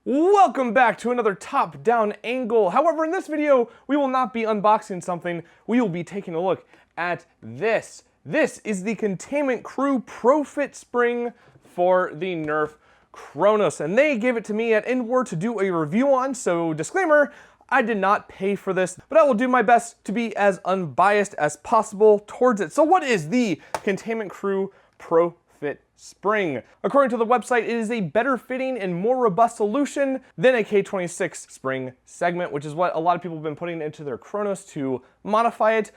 Welcome back to another top-down angle. However, in this video, we will not be unboxing something. We will be taking a look at this. This is the Containment Crew ProIT spring for the Nerf Kronos, and they gave it to me at Inward to do a review on, so disclaimer, I did not pay for this, but I will do my best to be as unbiased as possible towards it. So what is the Containment Crew ProIT spring? According to the website, it is a better fitting and more robust solution than a K26 spring segment, which is what a lot of people have been putting into their Kronos to modify it.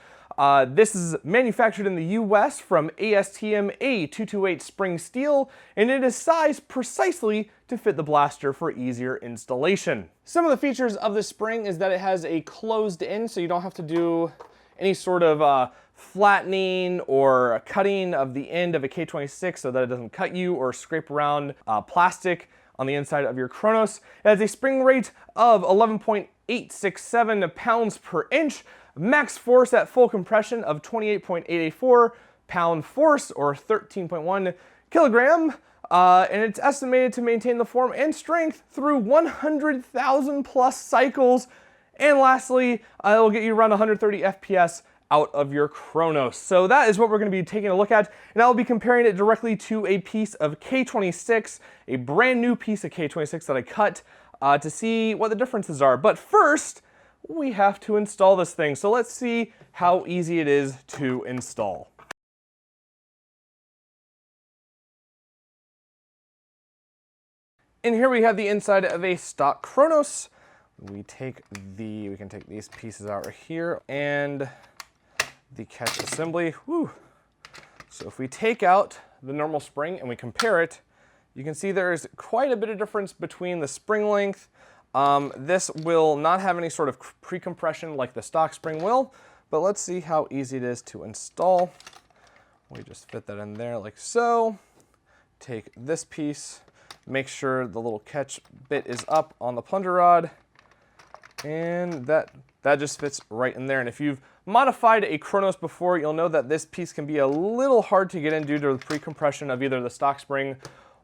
This is manufactured in the US from ASTM A228 spring steel, and it is sized precisely to fit the blaster for easier installation. Some of the features of this spring is that it has a closed end, so you don't have to do any sort of flattening or cutting of the end of a K26 so that it doesn't cut you or scrape around plastic on the inside of your Kronos. It has a spring rate of 11.867 pounds per inch, max force at full compression of 28.884 pound force or 13.1 kilogram, and it's estimated to maintain the form and strength through 100,000 plus cycles. And lastly, it will get you around 130 FPS out of your Kronos. So that is what we're going to be taking a look at, and I'll be comparing it directly to a piece of K26, a brand new piece of K26 that I cut to see what the differences are. But first, we have to install this thing. So let's see how easy it is to install. And here we have the inside of a stock Kronos. We can take these pieces out right here and the catch assembly. Whew. So if we take out the normal spring and we compare it, you can see there is quite a bit of difference between the spring length. This will not have any sort of pre-compression like the stock spring will, but let's see how easy it is to install. We just fit that in there like so. Take this piece, make sure the little catch bit is up on the plunger rod, and that just fits right in there. And if you've modified a Kronos before, you'll know that this piece can be a little hard to get in due to the pre-compression of either the stock spring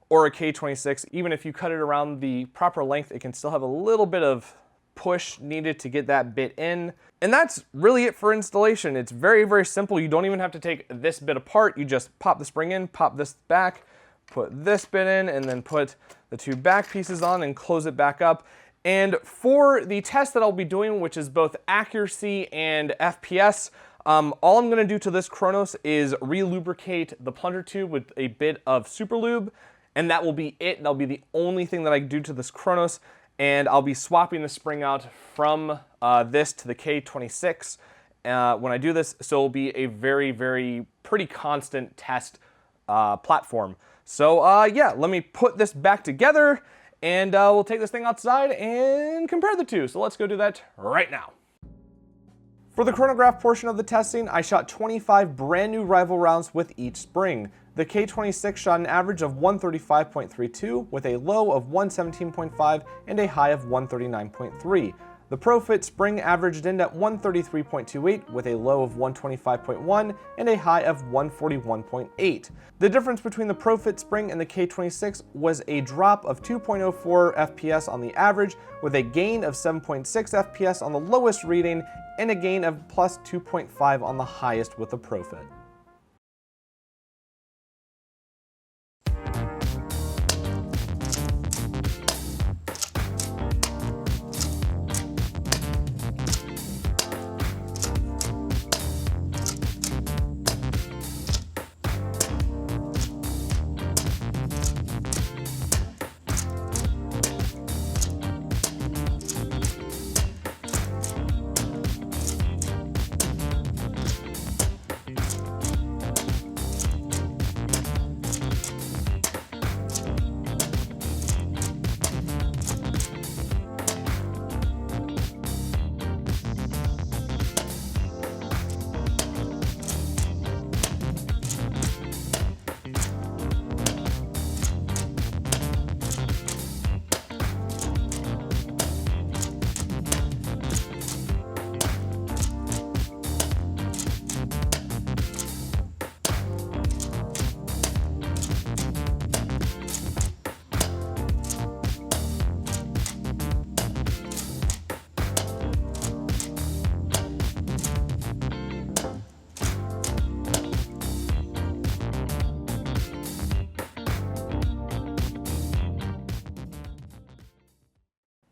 or a K26. Even if you cut it around the proper length, it can still have a little bit of push needed to get that bit in. And that's really it for installation. It's very, very simple. You don't even have to take this bit apart. You just pop the spring in, pop this back, put this bit in, and then put the two back pieces on and close it back up. And for the test that I'll be doing, which is both accuracy and FPS, all I'm gonna do to this Kronos is re-lubricate the plunger tube with a bit of super lube, and that will be it. That'll be the only thing that I do to this Kronos, and I'll be swapping the spring out from this to the K26 when I do this, so it'll be a very, very pretty constant test platform. So yeah, let me put this back together, and we'll take this thing outside and compare the two. So let's go do that right now. For the chronograph portion of the testing, I shot 25 brand new rival rounds with each spring. The K26 shot an average of 135.32 with a low of 117.5 and a high of 139.3. The ProIT spring averaged in at 133.28 with a low of 125.1 and a high of 141.8. The difference between the ProIT spring and the K26 was a drop of 2.04 FPS on the average, with a gain of 7.6 FPS on the lowest reading and a gain of plus 2.5 on the highest with the ProIT.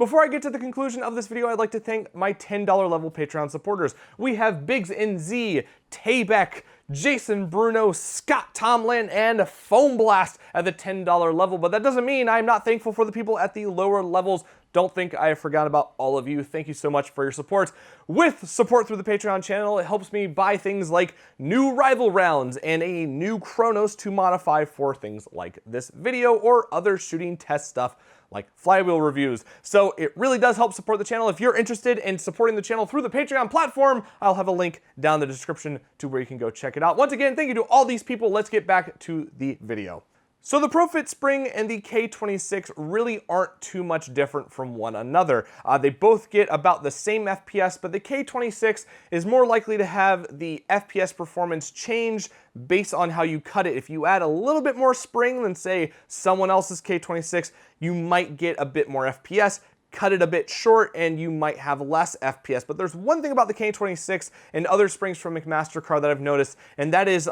Before I get to the conclusion of this video, I'd like to thank my $10 level Patreon supporters. We have Biggs and Z, Taybeck, Jason Bruno, Scott Tomlin, and Foam Blast at the $10 level, but that doesn't mean I'm not thankful for the people at the lower levels. Don't think I forgot about all of you. Thank you so much for your support. With support through the Patreon channel, it helps me buy things like new rival rounds and a new Kronos to modify for things like this video or other shooting test stuff like flywheel reviews. So it really does help support the channel. If you're interested in supporting the channel through the Patreon platform, I'll have a link down in the description to where you can go check it out. Once again, thank you to all these people. Let's get back to the video. So the ProIT spring and the K26 really aren't too much different from one another. They both get about the same FPS, but the K26 is more likely to have the FPS performance change based on how you cut it. If you add a little bit more spring than, say, someone else's K26, you might get a bit more FPS. Cut it a bit short and you might have less FPS. But there's one thing about the K26 and other springs from McMaster-Carr that I've noticed, and that is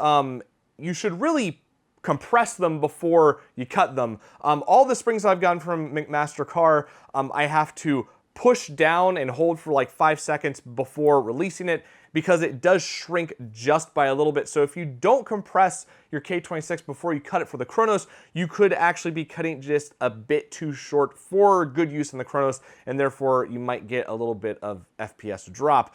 you should really compress them before you cut them. All the springs I've gotten from McMaster-Carr, I have to push down and hold for like 5 seconds before releasing it because it does shrink just by a little bit. So if you don't compress your K26 before you cut it for the Kronos, you could actually be cutting just a bit too short for good use in the Kronos, and therefore you might get a little bit of FPS drop.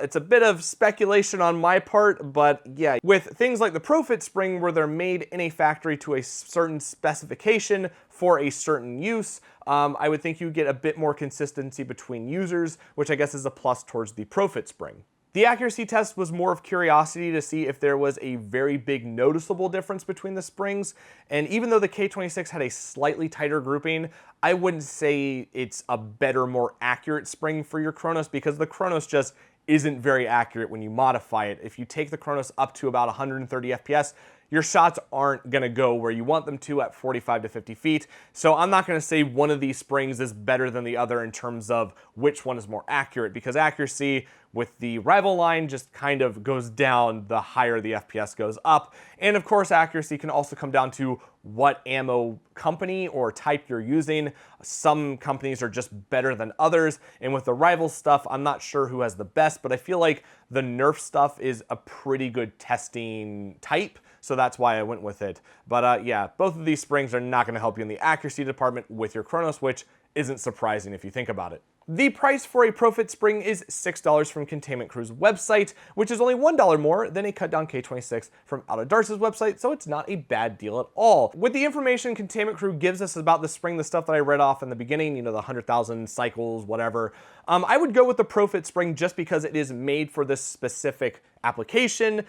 It's a bit of speculation on my part, but yeah, with things like the ProIT spring where they're made in a factory to a certain specification for a certain use, I would think you get a bit more consistency between users, which I guess is a plus towards the ProIT spring. The accuracy test was more of curiosity to see if there was a very big noticeable difference between the springs, and even though the K26 had a slightly tighter grouping, I wouldn't say it's a better, more accurate spring for your Kronos because the Kronos just isn't very accurate when you modify it. If you take the Kronos up to about 130 FPS, your shots aren't gonna go where you want them to at 45 to 50 feet. So I'm not gonna say one of these springs is better than the other in terms of which one is more accurate, because accuracy with the rival line just kind of goes down the higher the FPS goes up. And of course, accuracy can also come down to what ammo company or type you're using. Some companies are just better than others. And with the rival stuff, I'm not sure who has the best, but I feel like the Nerf stuff is a pretty good testing type. So that's why I went with it. But yeah, both of these springs are not gonna help you in the accuracy department with your Kronos, which isn't surprising if you think about it. The price for a ProIT spring is $6 from Containment Crew's website, which is only $1 more than a cut down K26 from Out of Darts' website, so it's not a bad deal at all. With the information Containment Crew gives us about the spring, the stuff that I read off in the beginning, you know, the 100,000 cycles, whatever, I would go with the ProIT spring just because it is made for this specific application.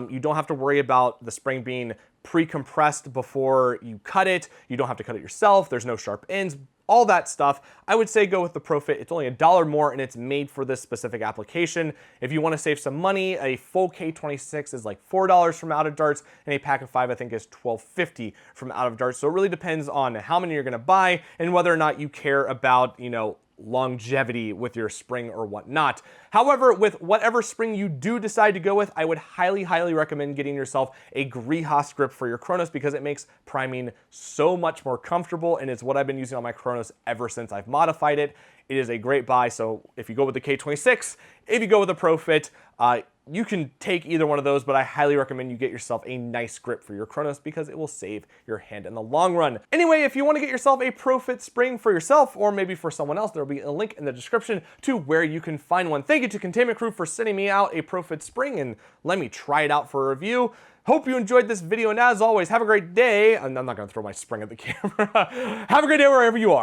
You don't have to worry about the spring being pre-compressed before you cut it. You don't have to cut it yourself. There's no sharp ends. All that stuff, I would say go with the ProIT. It's only $1 more and it's made for this specific application. If you want to save some money, a full K26 is like $4 from Out of Darts, and a pack of 5 I think is $12.50 from Out of Darts. So it really depends on how many you're going to buy and whether or not you care about, you know, longevity with your spring or whatnot. However, with whatever spring you do decide to go with, I would highly, highly recommend getting yourself a Grihas grip for your Kronos because it makes priming so much more comfortable, and it's what I've been using on my Kronos ever since I've modified it. It is a great buy, so if you go with the K26, if you go with the ProIT, you can take either one of those, but I highly recommend you get yourself a nice grip for your Kronos because it will save your hand in the long run. Anyway, if you want to get yourself a ProIT spring for yourself or maybe for someone else, there will be a link in the description to where you can find one. Thank you to Containment Crew for sending me out a ProIT spring and let me try it out for a review. Hope you enjoyed this video, and as always, have a great day. I'm not going to throw my spring at the camera. Have a great day wherever you are.